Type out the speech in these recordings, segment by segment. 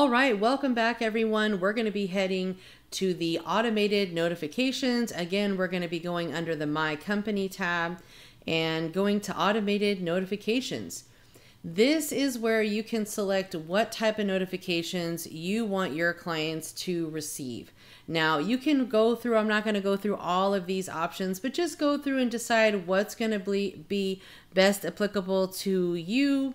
All right, welcome back everyone. We're going to be heading to the automated notifications. Again, we're going to be going under the My Company tab and going to automated notifications. This is where you can select what type of notifications you want your clients to receive. Now you can go through, I'm not going to go through all of these options, but just go through and decide what's going to be best applicable to you.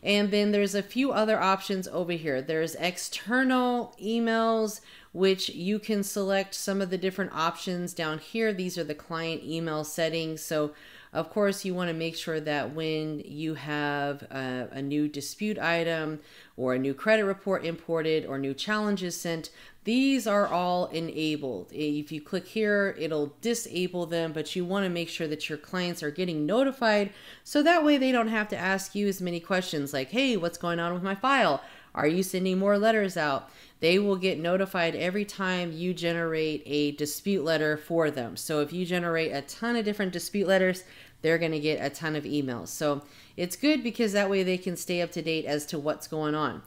And then there's a few other options over here. There's external emails, which you can select some of the different options down here. These are the client email settings. So of course you want to make sure that when you have a new dispute item or a new credit report imported or new challenges sent, these are all enabled. If you click here, it'll disable them, but you want to make sure that your clients are getting notified so that way they don't have to ask you as many questions like, hey, what's going on with my file? Are you sending more letters out? They will get notified every time you generate a dispute letter for them. So if you generate a ton of different dispute letters, they're going to get a ton of emails. So it's good because that way they can stay up to date as to what's going on.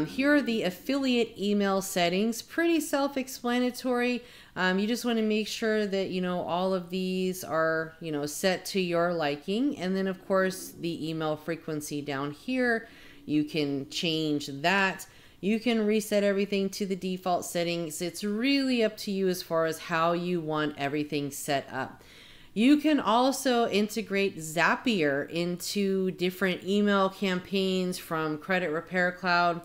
Here are the affiliate email settings, pretty self-explanatory. You just want to make sure that, all of these are, set to your liking. And then of course the email frequency down here, you can change that. You can reset everything to the default settings. It's really up to you as far as how you want everything set up. You can also integrate Zapier into different email campaigns from Credit Repair Cloud.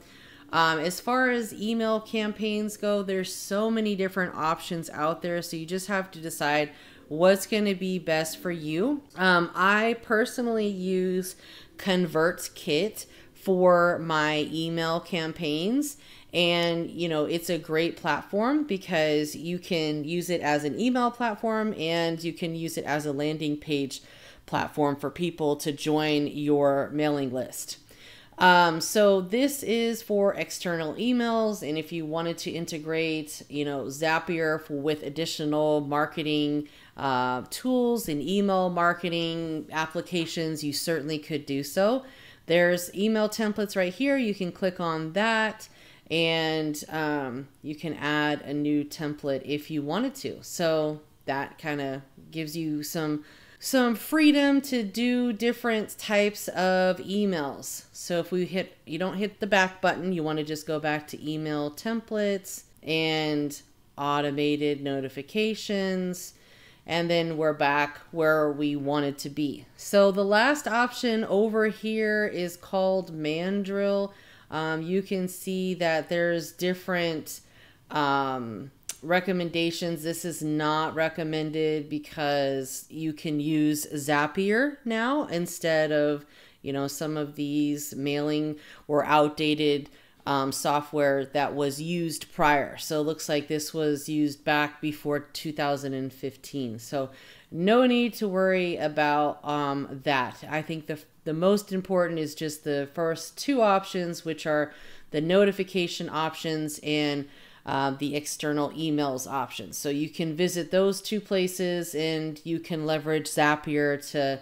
As far as email campaigns go, there's so many different options out there, so you just have to decide what's going to be best for you. I personally use ConvertKit for my email campaigns. And, it's a great platform because you can use it as an email platform and you can use it as a landing page platform for people to join your mailing list. So this is for external emails. And if you wanted to integrate, Zapier with additional marketing tools and email marketing applications, you certainly could do so. There's email templates right here. You can click on that. And you can add a new template if you wanted to. So that kind of gives you some freedom to do different types of emails. So if you don't hit the back button, you want to just go back to email templates and automated notifications. And then we're back where we wanted to be. So the last option over here is called Mandrill. You can see that there's different recommendations. This is not recommended because you can use Zapier now instead of, some of these mailing or outdated software that was used prior. So it looks like this was used back before 2015. So no need to worry about that. I think the most important is just the first two options, which are the notification options and the external emails options. So you can visit those two places and you can leverage Zapier to,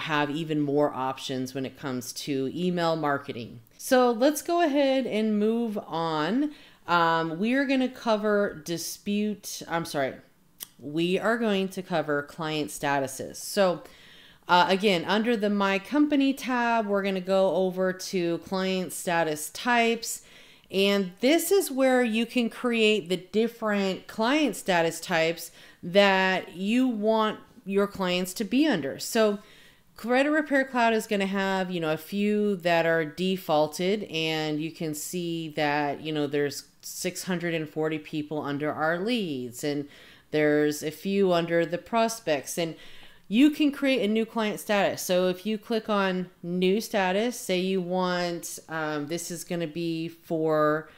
have even more options when it comes to email marketing. So let's go ahead and move on. We are going to cover we are going to cover client statuses. So again, under the My Company tab, we're going to go over to client status types. And this is where you can create the different client status types that you want your clients to be under. So Credit Repair Cloud is going to have, a few that are defaulted, and you can see that, there's 640 people under our leads, and there's a few under the prospects, and you can create a new client status. So if you click on new status, say you want, this is going to be for,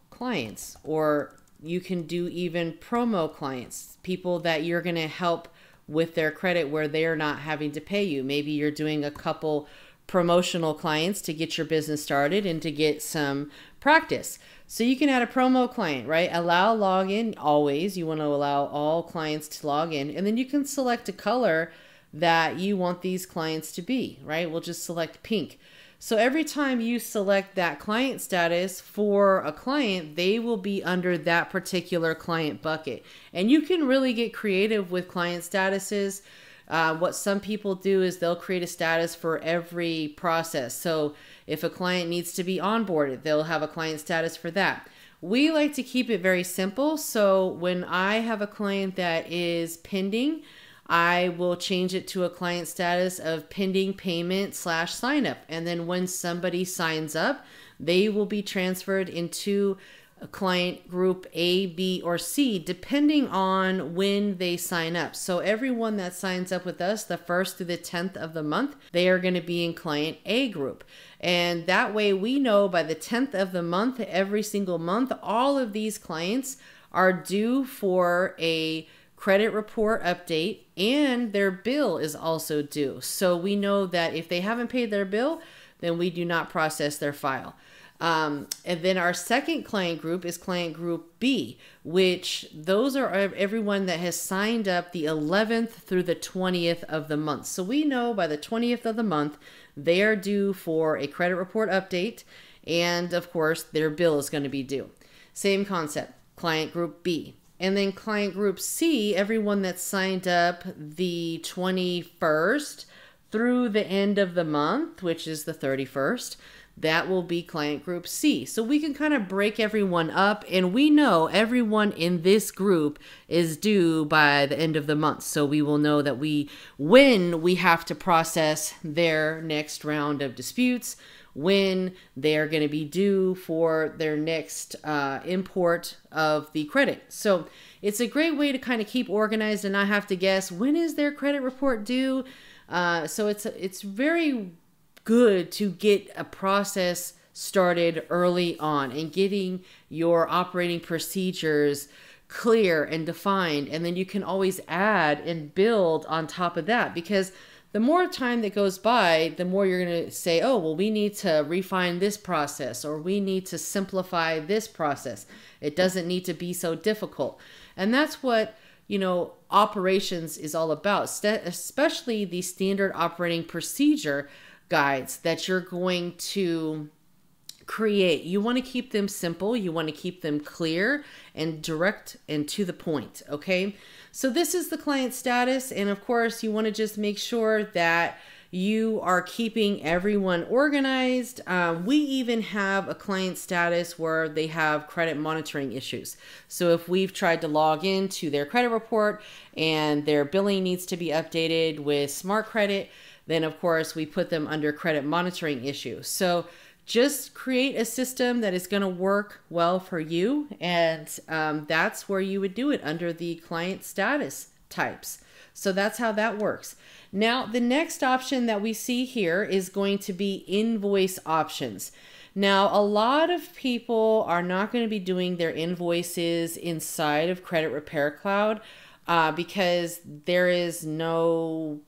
clients, or you can do even promo clients, people that you're going to help with their credit where they're not having to pay you. Maybe you're doing a couple promotional clients to get your business started and to get some practice. So you can add a promo client, right? Allow login always. You want to allow all clients to log in, and then you can select a color that you want these clients to be, right? We'll just select pink. So every time you select that client status for a client, they will be under that particular client bucket. And you can really get creative with client statuses. What some people do is they'll create a status for every process. So if a client needs to be onboarded, they'll have a client status for that. We like to keep it very simple. So when I have a client that is pending, I will change it to a client status of pending payment / sign up. And then when somebody signs up, they will be transferred into a client group A, B, or C, depending on when they sign up. So everyone that signs up with us the 1st through the 10th of the month, they are going to be in client A group. And that way we know by the 10th of the month, every single month, all of these clients are due for a credit report update, and their bill is also due. So we know that if they haven't paid their bill, then we do not process their file. And then our second client group is client group B, which those are everyone that has signed up the 11th through the 20th of the month. So we know by the 20th of the month, they are due for a credit report update. And of course, their bill is going to be due. Same concept, client group B. And then client group C, everyone that signed up the 21st through the end of the month, which is the 31st, that will be client group C. So we can kind of break everyone up, and we know everyone in this group is due by the end of the month. So we will know that when we have to process their next round of disputes, when they're going to be due for their next import of the credit. So it's a great way to kind of keep organized and not have to guess when is their credit report due. So it's very good to get a process started early on and getting your operating procedures clear and defined. And then you can always add and build on top of that, because the more time that goes by, the more you're going to say, oh, well, we need to refine this process, or we need to simplify this process. It doesn't need to be so difficult. And that's what, operations is all about, especially the standard operating procedure guides that you're going to create. You want to keep them simple. You want to keep them clear and direct and to the point. Okay. So this is the client status. And of course, you want to just make sure that you are keeping everyone organized. We even have a client status where they have credit monitoring issues. So if we've tried to log into their credit report and their billing needs to be updated with Smart Credit, then of course we put them under credit monitoring issues. So just create a system that is going to work well for you. And that's where you would do it, under the client status types. So that's how that works. Now, the next option that we see here is going to be invoice options. Now, a lot of people are not going to be doing their invoices inside of Credit Repair Cloud because there is no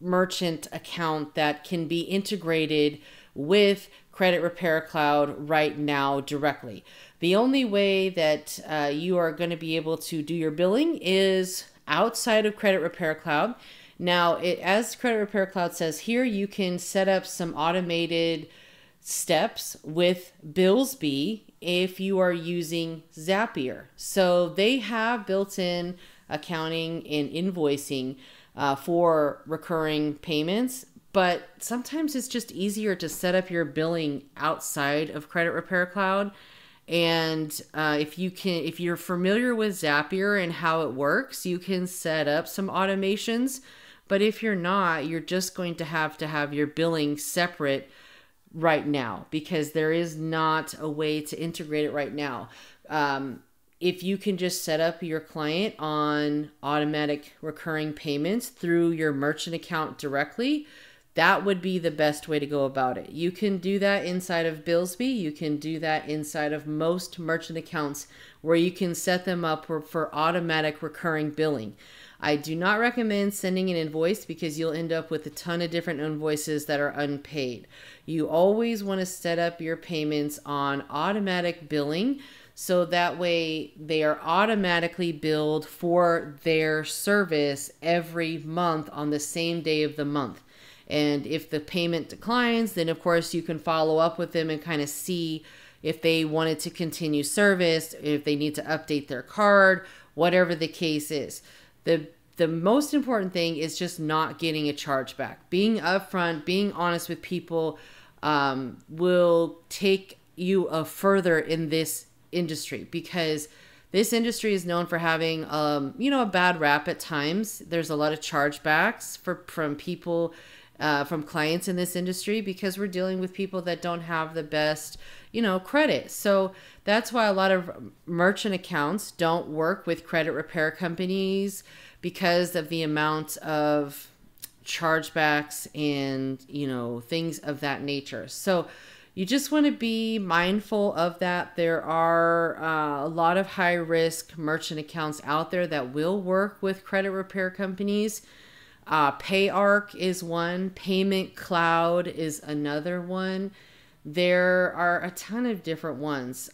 merchant account that can be integrated with Credit Repair Cloud right now directly. The only way that you are going to be able to do your billing is outside of Credit Repair Cloud. Now, as Credit Repair Cloud says here, you can set up some automated steps with 𝗿𝓲𝓵 if you are using Zapier. So they have built-in accounting and invoicing for recurring payments, but sometimes it's just easier to set up your billing outside of Credit Repair Cloud. And if you're familiar with Zapier and how it works, you can set up some automations. But if you're not, you're just going to have your billing separate right now, because there is not a way to integrate it right now. If you can just set up your client on automatic recurring payments through your merchant account directly, that would be the best way to go about it. You can do that inside of 𝗿𝓲𝓵. You can do that inside of most merchant accounts where you can set them up for automatic recurring billing. I do not recommend sending an invoice because you'll end up with a ton of different invoices that are unpaid. You always want to set up your payments on automatic billing, so that way they are automatically billed for their service every month on the same day of the month. And if the payment declines, then of course you can follow up with them and kind of see if they wanted to continue service, if they need to update their card, whatever the case is. The most important thing is just not getting a chargeback. Being upfront, being honest with people will take you further in this industry, because this industry is known for having, a bad rap at times. There's a lot of chargebacks from people, from clients in this industry, because we're dealing with people that don't have the best, credit. So that's why a lot of merchant accounts don't work with credit repair companies, because of the amount of chargebacks and, things of that nature. So you just want to be mindful of that. There are a lot of high risk merchant accounts out there that will work with credit repair companies. PayArc is one. Payment Cloud is another one. There are a ton of different ones.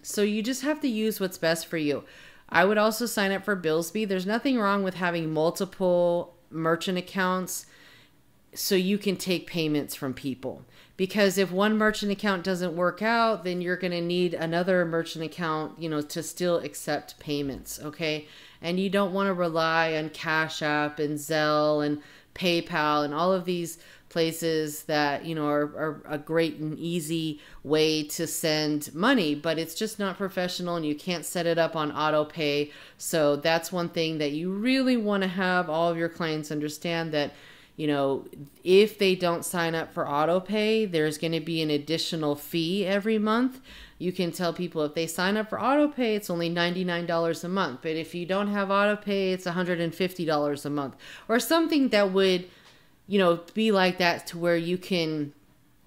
So you just have to use what's best for you. I would also sign up for Billsby. There's nothing wrong with having multiple merchant accounts so you can take payments from people. Because if one merchant account doesn't work out, then you're going to need another merchant account, to still accept payments, okay? And you don't want to rely on Cash App and Zelle and PayPal and all of these places that, are a great and easy way to send money, but it's just not professional, and you can't set it up on auto pay. So that's one thing that you really want to have all of your clients understand, that if they don't sign up for auto pay, there's going to be an additional fee every month. You can tell people if they sign up for auto pay, it's only $99 a month. But if you don't have auto pay, it's $150 a month, or something that would, be like that, to where you can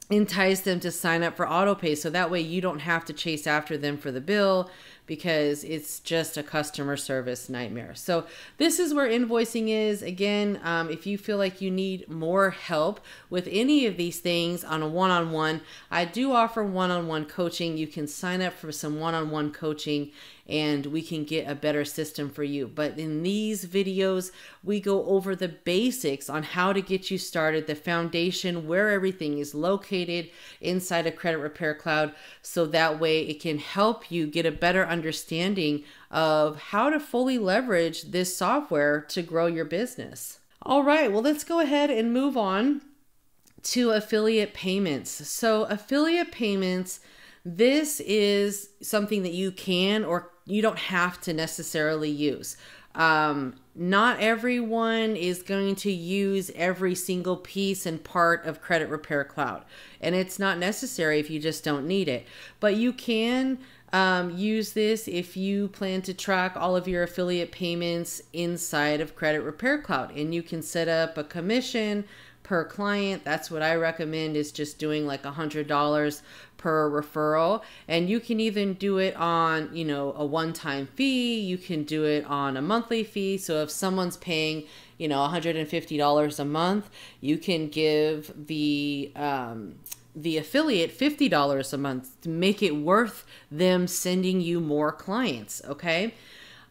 entice them to sign up for auto pay. So that way you don't have to chase after them for the bill, because it's just a customer service nightmare. So this is where invoicing is. Again, if you feel like you need more help with any of these things on a one-on-one, I do offer one-on-one coaching. You can sign up for some one-on-one coaching, and we can get a better system for you. But in these videos, we go over the basics on how to get you started, the foundation, where everything is located inside of Credit Repair Cloud, so that way it can help you get a better understanding of how to fully leverage this software to grow your business. All right, well, let's go ahead and move on to affiliate payments. So affiliate payments, this is something that you can, or you don't have to necessarily use. Not everyone is going to use every single piece and part of Credit Repair Cloud, and it's not necessary if you just don't need it. But you can use this if you plan to track all of your affiliate payments inside of Credit Repair Cloud, and you can set up a commission per client. That's what I recommend, is just doing like $100 per referral. And you can even do it on, a one-time fee. You can do it on a monthly fee. So if someone's paying, $150 a month, you can give the affiliate $50 a month to make it worth them sending you more clients. Okay.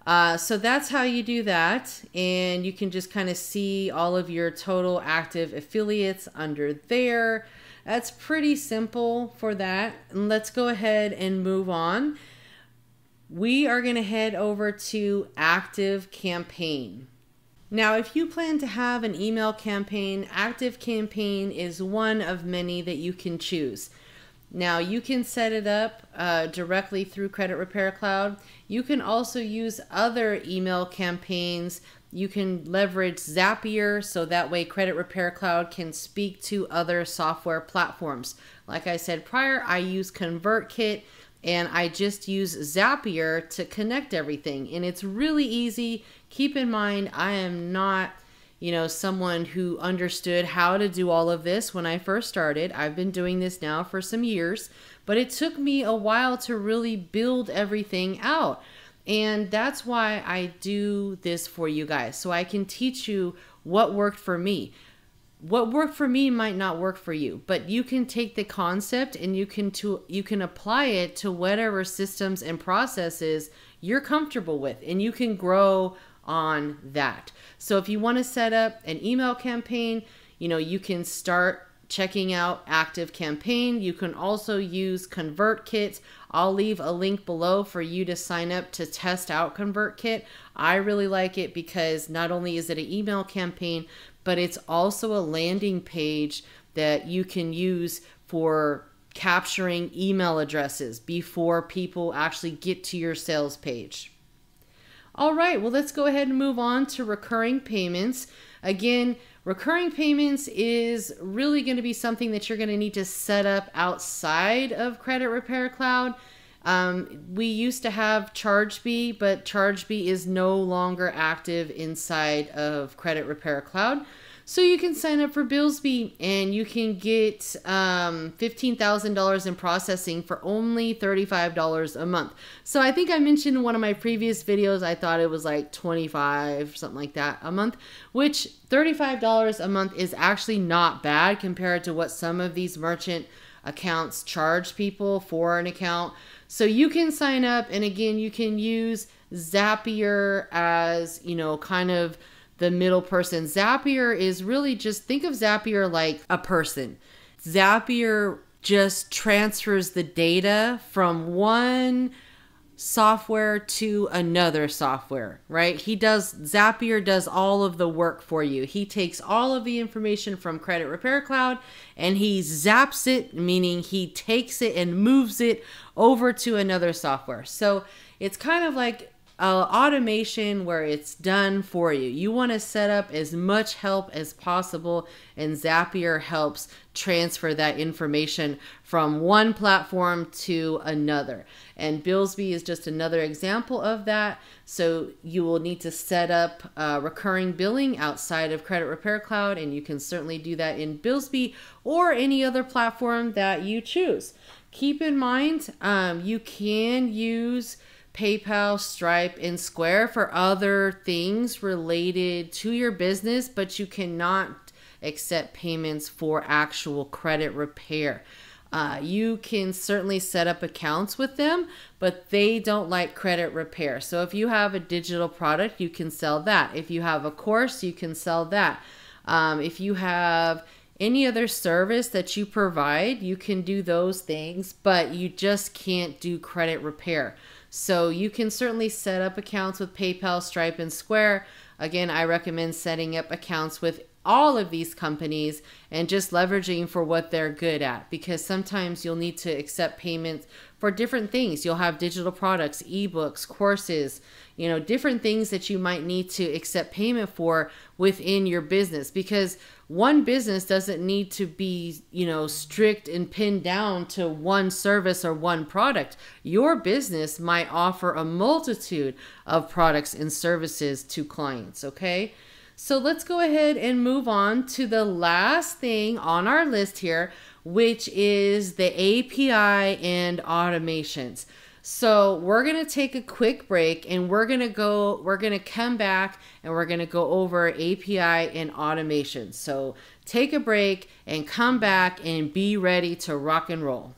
So that's how you do that. And you can just kind of see all of your total active affiliates under there. That's pretty simple for that. And let's go ahead and move on. We are going to head over to Active Campaign. Now, if you plan to have an email campaign, Active Campaign is one of many that you can choose. Now, you can set it up directly through Credit Repair Cloud. You can also use other email campaigns. You can leverage Zapier, so that way Credit Repair Cloud can speak to other software platforms. Like I said prior, I use ConvertKit, and I just use Zapier to connect everything. And it's really easy. Keep in mind, I am not someone who understood how to do all of this when I first started. I've been doing this now for some years, but it took me a while to really build everything out. And that's why I do this for you guys, so I can teach you what worked for me. What worked for me might not work for you, but you can take the concept and you can apply it to whatever systems and processes you're comfortable with, and you can grow on that. So if you want to set up an email campaign, you can start checking out ActiveCampaign. You can also use ConvertKit. I'll leave a link below for you to sign up to test out ConvertKit. I really like it because not only is it an email campaign, but it's also a landing page that you can use for capturing email addresses before people actually get to your sales page. All right, well, let's go ahead and move on to recurring payments. Again, recurring payments is really going to be something that you're going to need to set up outside of Credit Repair Cloud. We used to have 𝓔𝓵𝗏, but 𝓔𝓵𝗏 is no longer active inside of Credit Repair Cloud. So you can sign up for Billsby and you can get $15,000 in processing for only $35 a month. So I think I mentioned in one of my previous videos, I thought it was like $25, something like that a month, which $35 a month is actually not bad compared to what some of these merchant accounts charge people for an account. So you can sign up, and again, you can use Zapier as, kind of the middle person. Zapier is really just, think of Zapier like a person. Zapier just transfers the data from one software to another software, right? Zapier does all of the work for you. He takes all of the information from Credit Repair Cloud and he zaps it, meaning he takes it and moves it over to another software. So it's kind of like automation where it's done for you. You want to set up as much help as possible, and Zapier helps transfer that information from one platform to another. And Billsby is just another example of that. So you will need to set up recurring billing outside of Credit Repair Cloud, and you can certainly do that in Billsby or any other platform that you choose. Keep in mind, you can use PayPal, Stripe, and Square for other things related to your business, but you cannot accept payments for actual credit repair. You can certainly set up accounts with them, but they don't like credit repair. So if you have a digital product, you can sell that. If you have a course, you can sell that. If you have any other service that you provide, you can do those things, but you just can't do credit repair. So you can certainly set up accounts with PayPal, Stripe, and Square. Again, I recommend setting up accounts with all of these companies and just leveraging for what they're good at, because sometimes you'll need to accept payments for different things. You'll have digital products, ebooks, courses, different things that you might need to accept payment for within your business, because one business doesn't need to be, strict and pinned down to one service or one product. Your business might offer a multitude of products and services to clients, okay? So let's go ahead and move on to the last thing on our list here, which is the API and automations. So we're going to take a quick break and we're going to come back and we're going to go over API and automation. So take a break and come back and be ready to rock and roll.